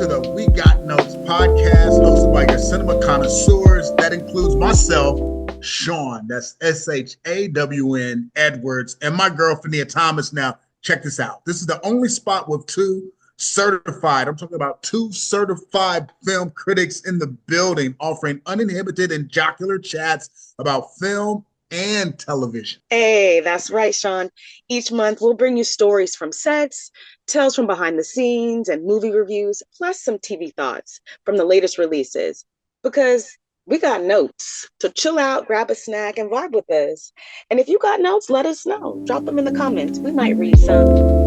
to the We Got Notes podcast hosted by your cinema connoisseurs. That includes myself, Shawn, that's Shawn Edwards, and my girl, Fahnia Thomas. Now, check this out. This is the only spot with two certified film critics in the building, offering uninhibited and jocular chats about film and television. Hey, that's right, Shawn. Each month, we'll bring you stories from sets, tales from behind the scenes, and movie reviews, plus some TV thoughts from the latest releases. Because we got notes. So chill out, grab a snack, and vibe with us. And if you got notes, let us know. Drop them in the comments. We might read some.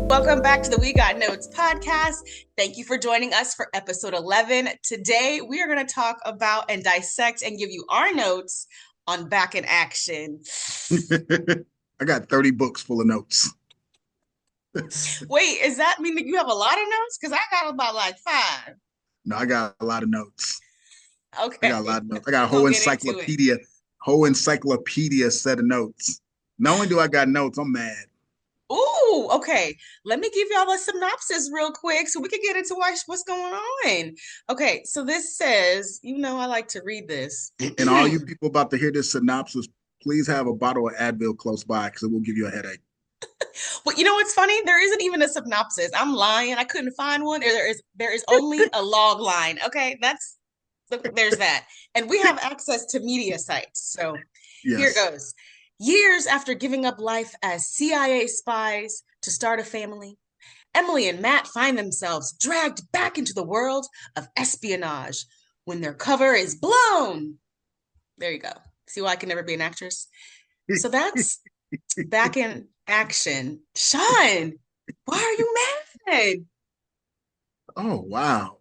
Welcome back to the We Got Notes podcast. Thank you for joining us for episode 11. Today, we are going to talk about and dissect and give you our notes on Back in Action. I got 30 books full of notes. Wait, does that mean that you have a lot of notes? Because I got about like 5. No, I got a lot of notes. Okay. I got a lot of notes. I got a whole encyclopedia set of notes. Not only do I got notes, I'm mad. Ooh, okay. Let me give y'all a synopsis real quick so we can get into what's going on. Okay, so this says, I like to read this. And all you people about to hear this synopsis, please have a bottle of Advil close by because it will give you a headache. Well, you know what's funny? There isn't even a synopsis. I'm lying. I couldn't find one. There is only a log line. Okay, there's that. And we have access to media sites. So yes. Here goes. Years after giving up life as CIA spies to start a family, Emily and Matt find themselves dragged back into the world of espionage when their cover is blown. There you go. See why I can never be an actress? So that's Back in Action. Shawn, why are you mad? Oh, wow.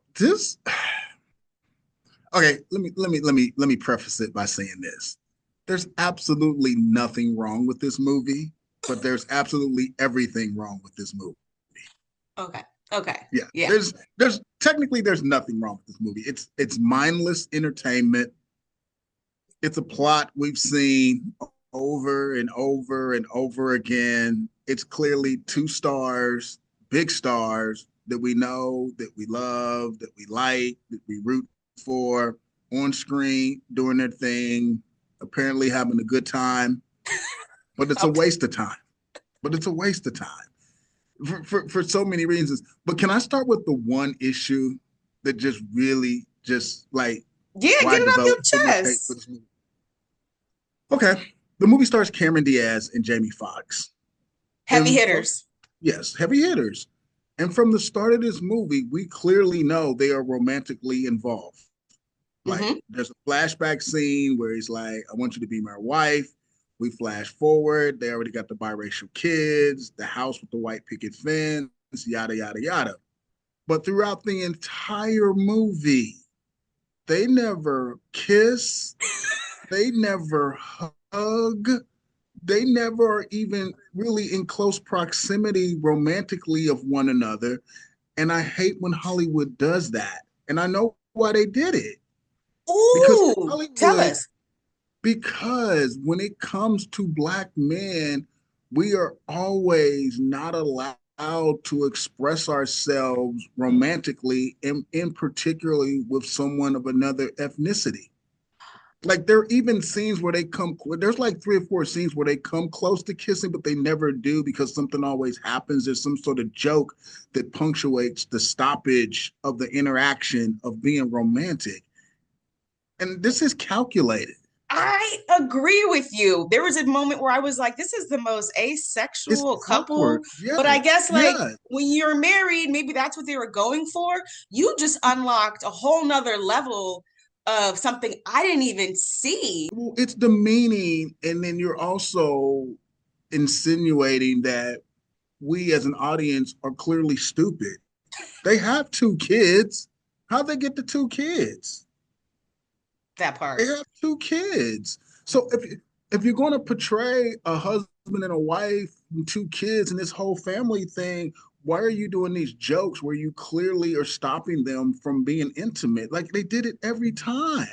Okay, let me preface it by saying this. There's absolutely nothing wrong with this movie, but there's absolutely everything wrong with this movie. Okay. Yeah. There's technically nothing wrong with this movie. It's mindless entertainment. It's a plot we've seen over and over and over again. It's clearly 2 stars, big stars that we know, that we love, that we like, that we root for on screen doing their thing. Apparently having a good time, but it's a waste of time. For so many reasons. But can I start with the one issue that just really get it off your chest. Okay, the movie stars Cameron Diaz and Jamie Foxx. Heavy hitters. Yes, heavy hitters. And from the start of this movie, we clearly know they are romantically involved. Like there's a flashback scene where he's like, I want you to be my wife. We flash forward. They already got the biracial kids, the house with the white picket fence, yada, yada, yada. But throughout the entire movie, they never kiss. They never hug. They never are even really in close proximity romantically of one another. And I hate when Hollywood does that. And I know why they did it. Ooh, tell us. Because when it comes to Black men, we are always not allowed to express ourselves romantically, in particularly with someone of another ethnicity. Like there are even scenes where there's like 3 or 4 scenes where they come close to kissing, but they never do because something always happens. There's some sort of joke that punctuates the stoppage of the interaction of being romantic. And this is calculated. I agree with you. There was a moment where I was like, this is the most asexual couple. Yeah, but I guess when you're married, maybe that's what they were going for. You just unlocked a whole nother level of something I didn't even see. Well, it's demeaning. And then you're also insinuating that we as an audience are clearly stupid. They have 2 kids. How'd they get the 2 kids? That part. They have 2 kids. So if you're going to portray a husband and a wife and 2 kids and this whole family thing, why are you doing these jokes where you clearly are stopping them from being intimate? Like they did it every time.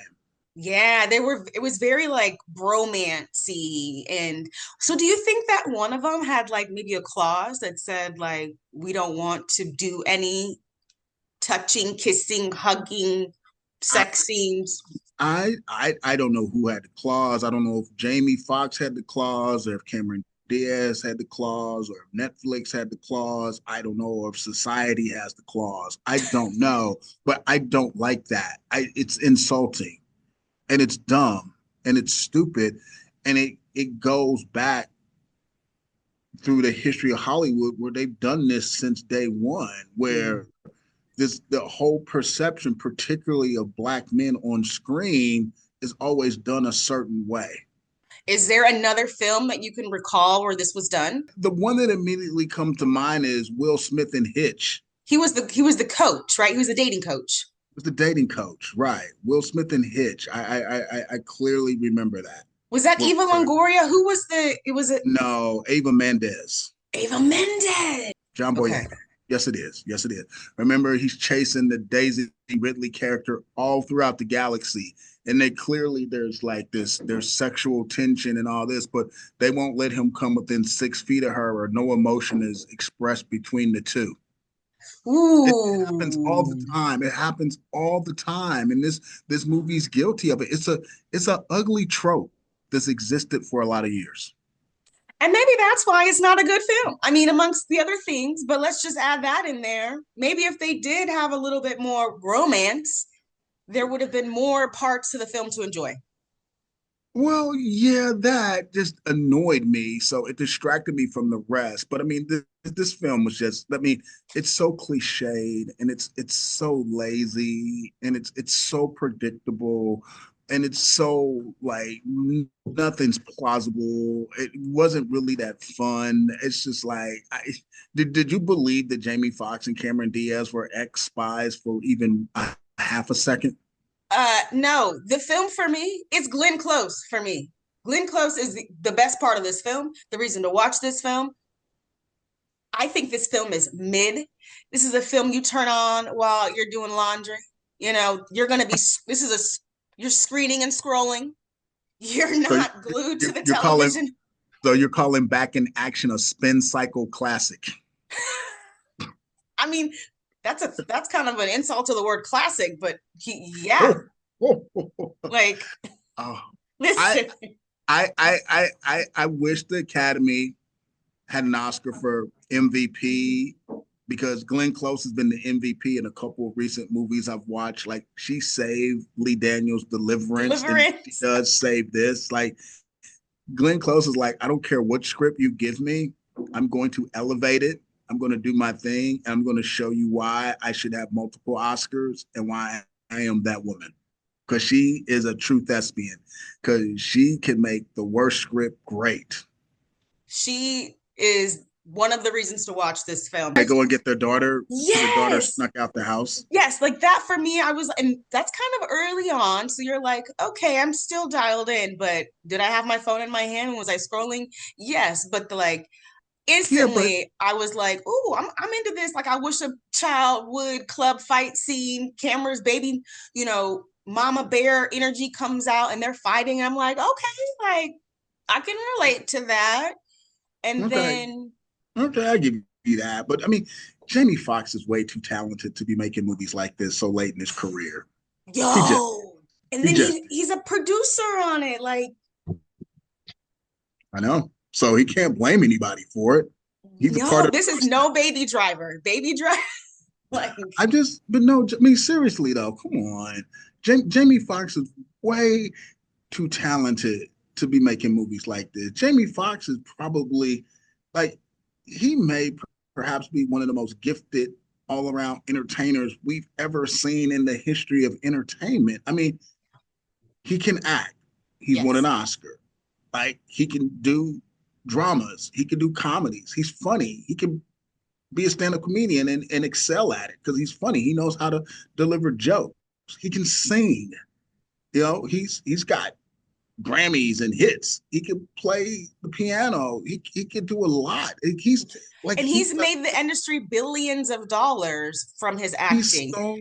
Yeah, it was very like bromance-y. And so do you think that one of them had like maybe a clause that said like we don't want to do any touching, kissing, hugging, I, sex scenes? I don't know who had the clause. I don't know if Jamie Foxx had the clause or if Cameron Diaz had the clause or if Netflix had the clause. I don't know or if society has the clause. I don't know, but I don't like that. It's insulting and it's dumb and it's stupid and it goes back through the history of Hollywood where they've done this since day one, Mm. where the whole perception, particularly of black men on screen, is always done a certain way. Is there another film that you can recall where this was done? The one that immediately comes to mind is Will Smith in Hitch. He was the coach, right? He was the dating coach. It was the dating coach, right? Will Smith in Hitch. I clearly remember that. Was that Where, Eva Longoria? Who was the it was it no, Ava Mendez. Ava Mendez. John Okay. Boyega. Yes, it is. Yes, it is. Remember, he's chasing the Daisy Ridley character all throughout the galaxy. And they clearly there's like this, there's sexual tension and all this, but they won't let him come within 6 feet of her or no emotion is expressed between the two. It happens all the Ooh. time. It happens all the time. And this movie's guilty of it. It's a ugly trope that's existed for a lot of years. And maybe that's why it's not a good film. I mean, amongst the other things, but let's just add that in there. Maybe if they did have a little bit more romance, there would have been more parts to the film to enjoy. Well, yeah, that just annoyed me. So it distracted me from the rest. But I mean, this film was just, I mean, it's so cliched and it's so lazy and it's so predictable and it's so like nothing's plausible. It wasn't really that fun. It's just like, did you believe that Jamie Foxx and Cameron Diaz were ex spies for even a half a second? No, the film for me, it's Glenn Close for me. Glenn Close is the best part of this film. The reason to watch this film, I think this film is mid. This is a film you turn on while you're doing laundry. You know, you're going to be, this is a, you're screening and scrolling. You're So not glued to the you're calling television. So you're calling Back in Action a spin cycle classic. I mean, that's kind of an insult to the word classic, but yeah, Oh, oh, oh, oh. like Oh, I, listen, I wish the Academy had an Oscar for MVP because Glenn Close has been the MVP in a couple of recent movies I've watched. Like she saved Lee Daniels' Deliverance, and she Deliverance. does save this. Like Glenn Close is like, I don't care what script you give me, I'm going to elevate it. I'm going to do my thing, and I'm going to show you why I should have multiple Oscars and why I am that woman. Because she is a true thespian. Because she can make the worst script great. She is one of the reasons to watch this film. They go and get their daughter. The daughter Yes. snuck out the house. Yes, like that for me, I was, and that's kind of early on. So you're like, okay, I'm still dialed in, but did I have my phone in my hand? Was I scrolling? Yes, but the like Yeah, but instantly I was like, "Ooh, I'm into this." Like I wish a child would club fight scene, cameras, baby, you know, mama bear energy comes out and they're fighting. I'm like, okay, like I can relate to that. And okay, then, okay, I give you that. But I mean, Jamie Foxx is way too talented to be making movies like this so late in his career. He just, yo, and he then just, he's a producer on it. Like, I know. So he can't blame anybody for it. He's a part no, of this the is process. no baby driver. Baby driver, like, But no, I mean, seriously though, come on. Jamie Foxx is way too talented to be making movies like this. Jamie Foxx is probably like he may perhaps be one of the most gifted all around entertainers we've ever seen in the history of entertainment. I mean, he can act. He's won an yes. Oscar. Like he can do dramas. He can do comedies. He's funny. He can be a stand-up comedian and excel at it because he's funny. He knows how to deliver jokes. He can sing. You know, he's got Grammys and hits. He can play the piano. He can do a lot. He's like And he's made the industry billions of dollars from his he's acting. so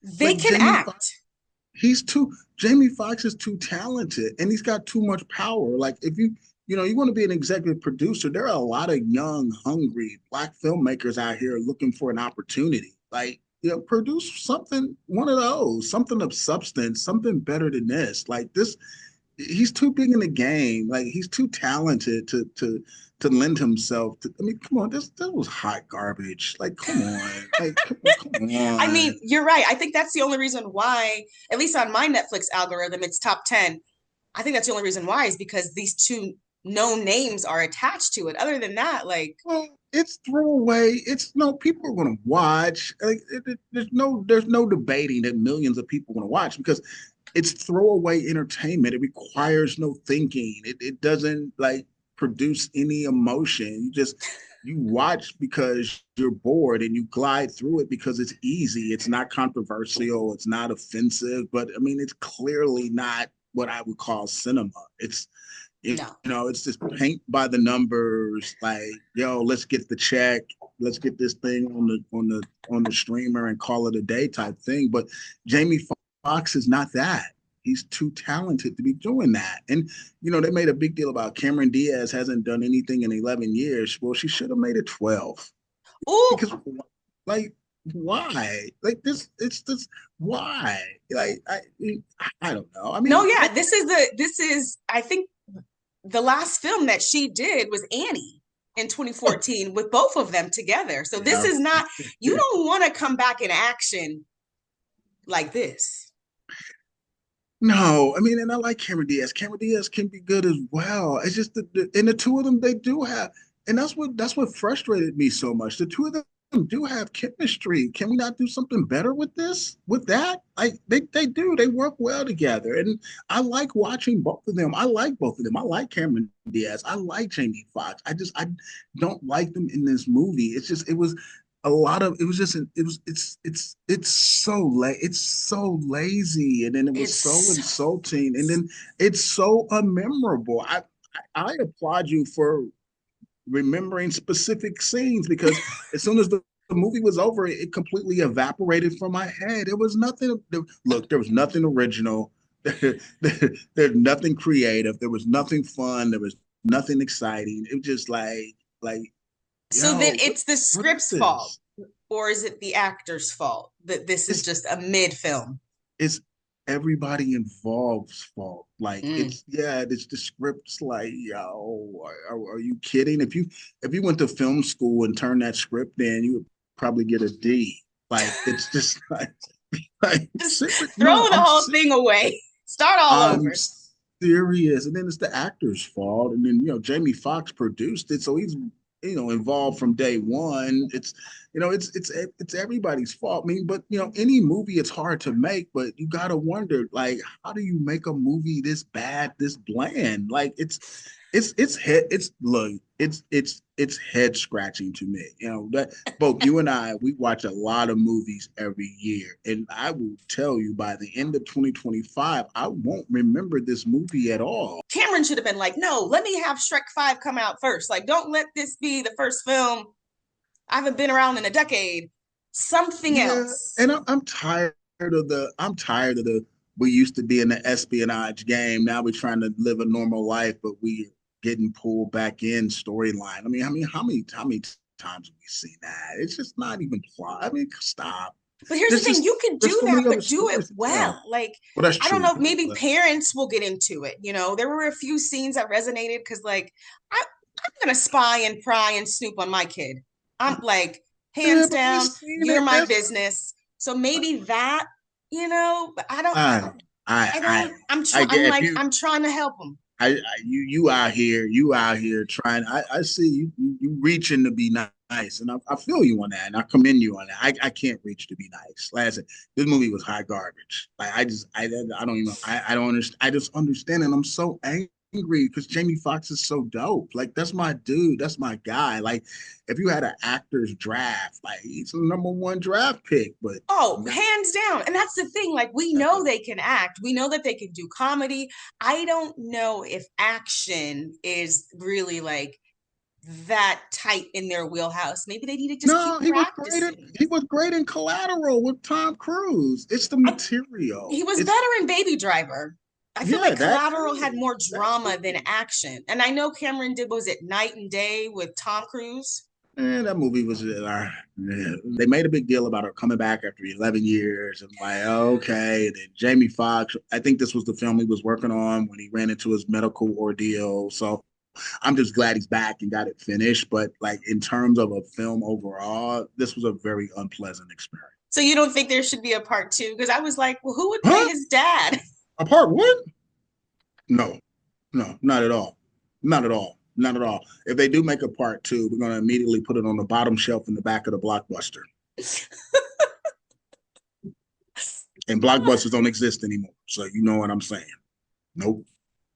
They like can Jamie Foxx. act. he's too Jamie Foxx is too talented and he's got too much power. Like if you want to be an executive producer, there are a lot of young, hungry black filmmakers out here looking for an opportunity. Like, produce something, one of those, something of substance, something better than this. Like this, he's too big in the game. Like he's too talented to lend himself to. I mean, come on, this was hot garbage. Like, come on, like come I mean, on. you're right. I think that's the only reason why, at least on my Netflix algorithm, it's top 10. I think that's the only reason why is because these two known names are attached to it. Other than that, like, Well, it's throwaway. It's no people are going to watch. Like, there's no debating that millions of people want to watch because it's throwaway entertainment. It requires no thinking. It doesn't like produce any emotion. You watch because you're bored and you glide through it because it's easy. It's not controversial. It's not offensive. But I mean, it's clearly not what I would call cinema. no. It's just paint by the numbers. Like, yo, let's get the check. Let's get this thing on the streamer and call it a day type thing. But Jamie Foxx is not that. He's too talented to be doing that. And they made a big deal about Cameron Diaz hasn't done anything in 11 years. Well, she should have made it 12. Ooh. Because like why? Like this, it's this why? Like I don't know. I mean, no, yeah, this is I think the last film that she did was Annie in 2014 with both of them together. So this is not, you don't want to come back in action like this. No, I mean, and I like Cameron Diaz. Cameron Diaz can be good as well. It's just and the two of them they do have, and that's what frustrated me so much. The two of them do have chemistry. Can we not do something better with this? With that, they do. They work well together, and I like watching both of them. I like both of them. I like Cameron Diaz. I like Jamie Foxx. I don't like them in this movie. It was a lot of it was just it's so lazy and then it was so It's insulting and then it's so unmemorable. I applaud you for remembering specific scenes because as soon as the movie was over, it completely evaporated from my head. It was nothing. Look, there was nothing original. There's nothing creative. There was nothing fun. There was nothing exciting. It was just like so yo, then it's the what is script's fault, this? or is it the actor's fault that this is It's just a mid film? it's everybody involved's fault. Like Mm. it's the script's like, yo, are you kidding? If you went to film school and turned that script in, you would probably get a D. Like it's just like Just no, throw the whole thing away. Start all I'm over. serious. And then it's the actor's fault. And then, Jamie Foxx produced it. So he's, involved from day one. It's everybody's fault. I mean, but any movie it's hard to make, but you gotta wonder, like, how do you make a movie this bad, this bland? Like it's head scratching to me. That both you and I, we watch a lot of movies every year. And I will tell you by the end of 2025, I won't remember this movie at all. Cameron should have been like, no, let me have Shrek 5 come out first. Like, don't let this be the first film. I haven't been around in a decade. Something Yeah, else. and I'm tired of the we used to be in the espionage game. Now we're trying to live a normal life, but we getting pulled back in storyline. I mean, how many times have we seen that? It's just not even plot. I mean, stop. But here's the thing, you can There's do so that, many other but do it stories to well. tell. Like, Well, that's I don't true. You know, can do it maybe well. parents will get into it. There were a few scenes that resonated because, like, I'm gonna spy and pry and snoop on my kid. I'm like, Yeah, hands but we've down, seen you're it. my business. So maybe that, but I don't, I, I I, don't, I'm I trying, I'm get if like, you I'm trying to help them. you out here trying. I see you reaching to be nice, and I feel you on that, and I commend you on that. I can't reach to be nice. Like I said, this movie was hot garbage. Like I don't even I don't understand. I just understand, and I'm so angry because Jamie Foxx is so dope. Like that's my dude. That's my guy. Like if you had an actor's draft, like he's the number one draft pick, but Oh, no, hands down. And that's the thing. Like, we know never. they can act. We know that they can do comedy. I don't know if action is really like that tight in their wheelhouse. Maybe they need to just keep No, practicing. he was great in Collateral with Tom Cruise. It's the I, material. he was It's better in Baby Driver. I feel yeah, like that Collateral had too. more That drama than too. action. And I know Cameron did, was it Night and Day with Tom Cruise? That movie was yeah. They made a big deal about her coming back after 11 years. And like, okay. And then Jamie Foxx, I think this was the film he was working on when he ran into his medical ordeal. So I'm just glad he's back and got it finished. But like in terms of a film overall, this was a very unpleasant experience. So you don't think there should be a part two? Because I was like, well, who would play Huh? his dad? A part one? No, no, not at all. Not at all. Not at all. If they do make a part two, we're going to immediately put it on the bottom shelf in the back of the Blockbuster. And Blockbusters don't exist anymore. So you know what I'm saying. Nope.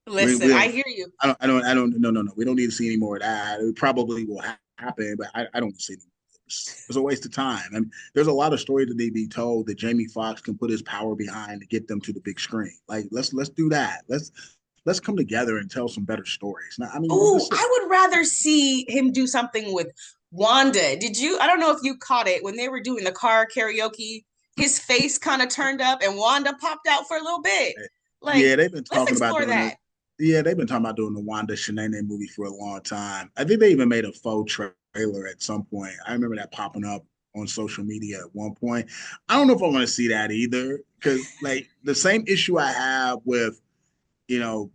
We Listen, I don't. hear you. No. We don't need to see any more of that. It probably will happen, but I don't see any. It's a waste of time. I mean, there's a lot of stories that they be told that Jamie Foxx can put his power behind to get them to the big screen. Like let's do that. Let's come together and tell some better stories. Now, I mean, Oh, this I would rather see him do something with Wanda. Did you? I don't know if you caught it when they were doing the car karaoke. His face kind of turned up and Wanda popped out for a little bit. yeah, Like, they've been let's talking about explore doing that. it. Yeah, they've been talking about doing the Wanda Shanae movie for a long time. I think they even made a faux trailer at some point. I remember that popping up on social media at one point. I don't know if I want to see that either, because like the same issue I have with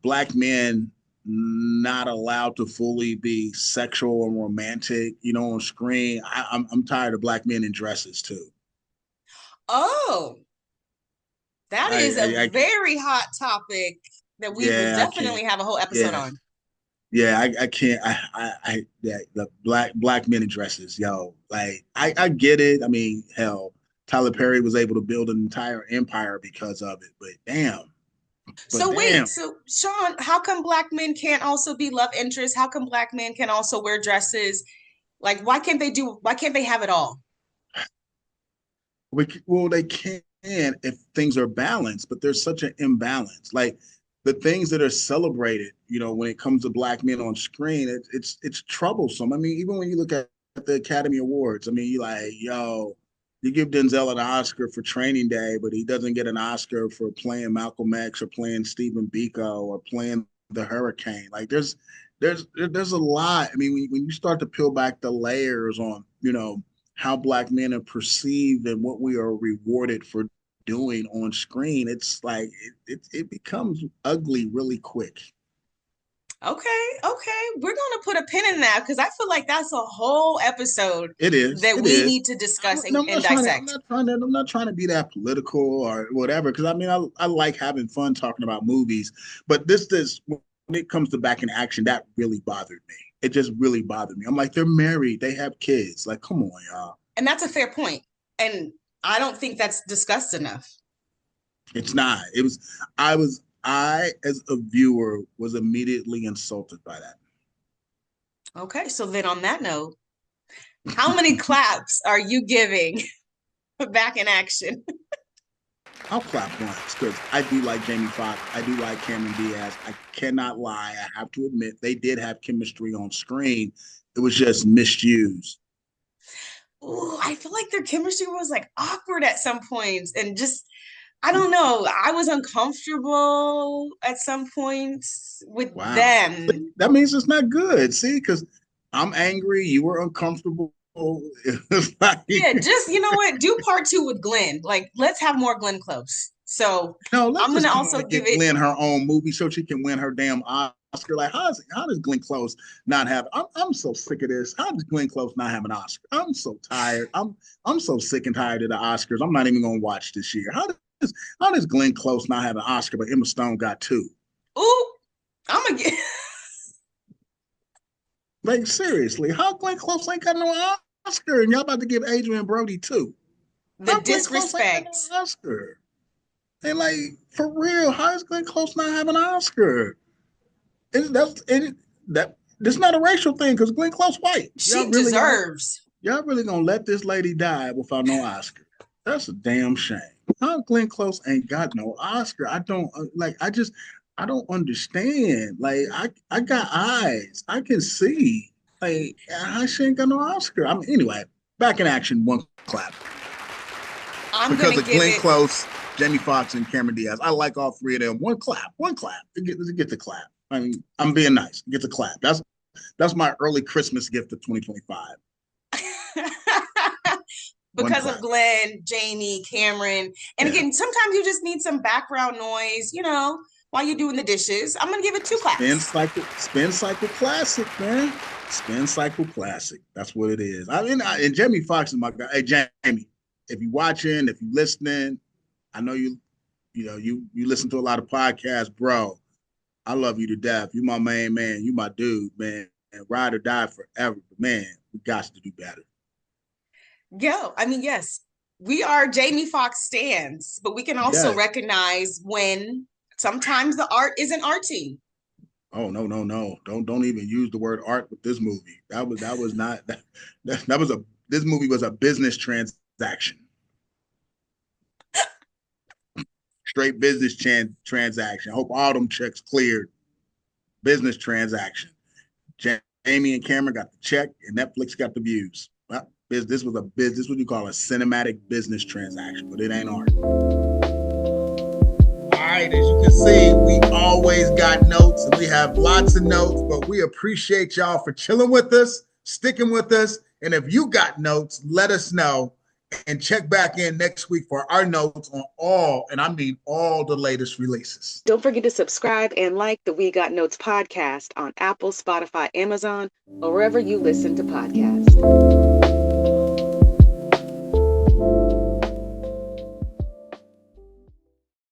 black men not allowed to fully be sexual and romantic, on screen. I'm tired of black men in dresses too. Oh, that I is a I, I very hot topic that we will yeah, I can't. definitely have a whole episode Yeah, on. yeah, I can't. Yeah, the black men in dresses, yo. Like, I get it. I mean, hell, Tyler Perry was able to build an entire empire because of it. But So wait, damn, so Shawn, how come black men can't also be love interests? How come black men can also wear dresses? Like, why can't they have it all? well, they can if things are balanced, but there's such an imbalance. Like the things that are celebrated, when it comes to black men on screen, it's troublesome. I mean, even when you look at the Academy Awards, I mean, you like, yo, you give Denzel an Oscar for Training Day, but he doesn't get an Oscar for playing Malcolm X or playing Stephen Biko or playing the Hurricane. Like there's a lot. I mean, when you start to peel back the layers on, how black men are perceived and what we are rewarded for doing on screen, it's like it becomes ugly really quick. Okay. We're gonna put a pin in that because I feel like that's a whole episode It is. that It we is. need to discuss No, and dissect. I'm not trying to be that political or whatever. Because I mean, I like having fun talking about movies, but this when it comes to back in action, that really bothered me. It just really bothered me. I'm like, they're married, they have kids. Like, come on, y'all. And that's a fair point. And I don't think that's discussed enough. It's not. I as a viewer was immediately insulted by that. Okay, so then on that note, how many claps are you giving back in action? I'll clap once because I do like Jamie Foxx. I do like Cameron Diaz. I cannot lie. I have to admit they did have chemistry on screen. It was just misused. Ooh, I feel like their chemistry was like awkward at some points and just I don't know. I was uncomfortable at some points with Wow. them. That means it's not good. See, because I'm angry. You were uncomfortable. It's like, Yeah, just you know what? Do part two with Glenn. Like, let's have more Glenn Close. So no, let's I'm just gonna go on also and give get it. Glenn her own movie so she can win her damn Oscar. Like, how does Glenn Close not have? I'm so sick of this. How does Glenn Close not have an Oscar? I'm so tired. I'm so sick and tired of the Oscars. I'm not even gonna watch this year. How does Glenn Close not have an Oscar, but Emma Stone got two? Ooh, I'm gonna get Like seriously, how Glenn Close ain't got no Oscar, and y'all about to give Adrian Brody two? the How Glenn Close ain't got no disrespect. Oscar? And like for real, how is Glenn Close not have an Oscar? That's not a racial thing because Glenn Close white. She deserves. Y'all really gonna let this lady die without no Oscar? That's a damn shame. How Glenn Close ain't got no Oscar? I don't like. I don't understand. Like I got eyes. I can see. Like, she ain't got no Oscar. I mean, anyway, Back in Action, one clap. I'm Because gonna of give Glenn it. Close, Jamie Foxx, and Cameron Diaz. I like all three of them. One clap, one clap. It gets a clap. I mean, I'm being nice. It gets a clap. That's my early Christmas gift of 2025. One Because of clap. Glenn, Jamie, Cameron. And Yeah. again, sometimes you just need some background noise, while you're doing the dishes. I'm going to give it 2 claps. Spin cycle classic, man. Spin cycle classic. That's what it is. I mean, and Jamie Foxx is my guy. Hey, Jamie, if you watching, if you listening, I know you listen to a lot of podcasts, bro. I love you to death. You my main man. You my dude, man. And ride or die forever. But man, we got to do better. I mean, yes, we are Jamie Foxx stans, but we can also recognize when sometimes the art isn't arty. Oh no. Don't even use the word art with this movie. That was not that was a this movie was a business transaction. Straight business transaction. I hope all them checks cleared. Business transaction. Jamie and Cameron got the check, and Netflix got the views. Well, this was what you call a cinematic business transaction, but it ain't art. All right, as you can see, we always got notes, and we have lots of notes, but we appreciate y'all for chilling with us, sticking with us, and if you got notes, let us know, and check back in next week for our notes on all, and I mean all, the latest releases. Don't forget to subscribe and like the We Got Notes podcast on Apple, Spotify, Amazon, or wherever you listen to podcasts.